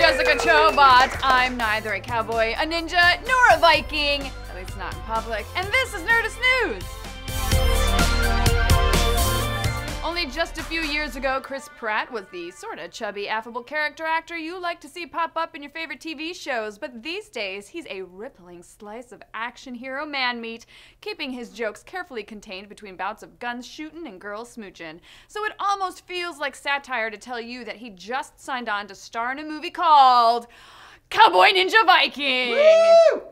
Jessica Chobot. I'm neither a cowboy, a ninja, nor a Viking, at least not in public, and this is Nerdist News. Only just a few years ago, Chris Pratt was the sorta chubby, affable character actor you like to see pop up in your favorite TV shows, but these days, he's a rippling slice of action hero man-meat, keeping his jokes carefully contained between bouts of guns shooting and girls smooching. So it almost feels like satire to tell you that he just signed on to star in a movie called COWBOY NINJA VIKING! Woo!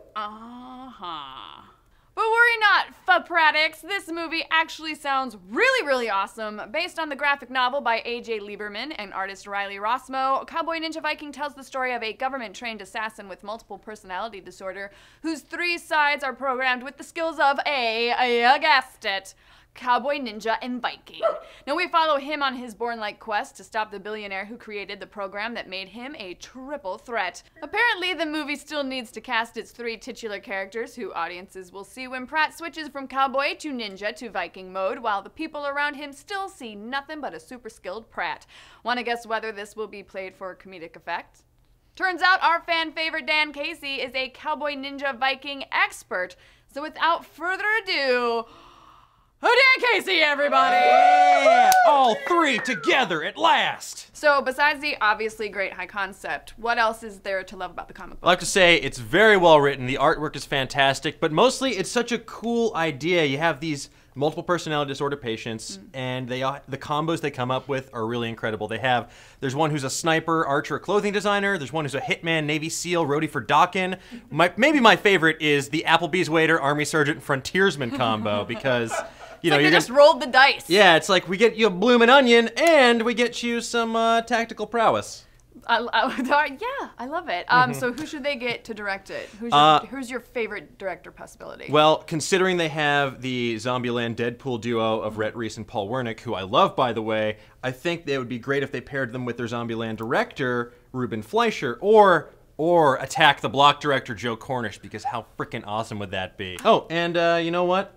But worry not, Fa-Pratix. This movie actually sounds really awesome. Based on the graphic novel by A.J. Lieberman and artist Riley Rossmo, COWBOY NINJA VIKING tells the story of a government-trained assassin with multiple personality disorder whose three sides are programmed with the skills of you guessed it, cowboy, ninja, and Viking. Now we follow him on his Bourne-like quest to stop the billionaire who created the program that made him a triple threat. Apparently, the movie still needs to cast its three titular characters who audiences will see when Pratt switches from cowboy to ninja to Viking mode, while the people around him still see nothing but a super skilled Pratt. Want to guess whether this will be played for comedic effect? Turns out our fan favorite Dan Casey is a cowboy, ninja, Viking expert. So without further ado, Dan Casey, everybody! Yeah! All three together at last! So, besides the obviously great high concept, what else is there to love about the comic book? I like to say it's very well written, the artwork is fantastic, but mostly it's such a cool idea. You have these multiple personality disorder patients, and the combos they come up with are really incredible. There's one who's a sniper, archer, clothing designer. There's one who's a hitman, Navy SEAL, roadie for Dawkins. Maybe my favorite is the Applebee's waiter, Army Sergeant, frontiersman combo, because you know, you just rolled the dice. Yeah, it's like we get you a bloomin' onion and we get you some tactical prowess. Yeah, I love it. So who should they get to direct it? Who's your favorite director possibility? Well, considering they have the Zombieland Deadpool duo of Rhett Reese and Paul Wernick, who I love, by the way, I think it would be great if they paired them with their Zombieland director, Ruben Fleischer, or Attack the Block director, Joe Cornish, because how freaking awesome would that be? Oh, and you know what?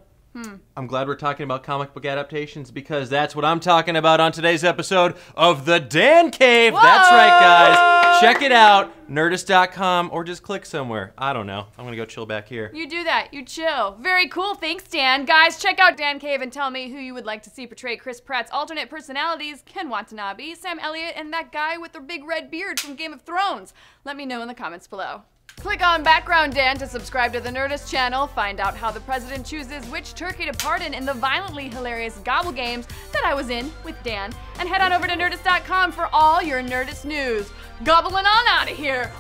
I'm glad we're talking about comic book adaptations, because that's what I'm talking about on today's episode of The Dan Cave. Whoa! That's right, guys. Check it out, Nerdist.com, or just click somewhere. I don't know. I'm gonna go chill back here. You do that. You chill. Very cool. Thanks, Dan. Guys, check out Dan Cave and tell me who you would like to see portray Chris Pratt's alternate personalities, Ken Watanabe, Sam Elliott, and that guy with the big red beard from Game of Thrones. Let me know in the comments below. Click on Background Dan to subscribe to the Nerdist channel, find out how the president chooses which turkey to pardon in the violently hilarious Gobble Games that I was in with Dan, and head on over to Nerdist.com for all your Nerdist news. Gobbling on out of here.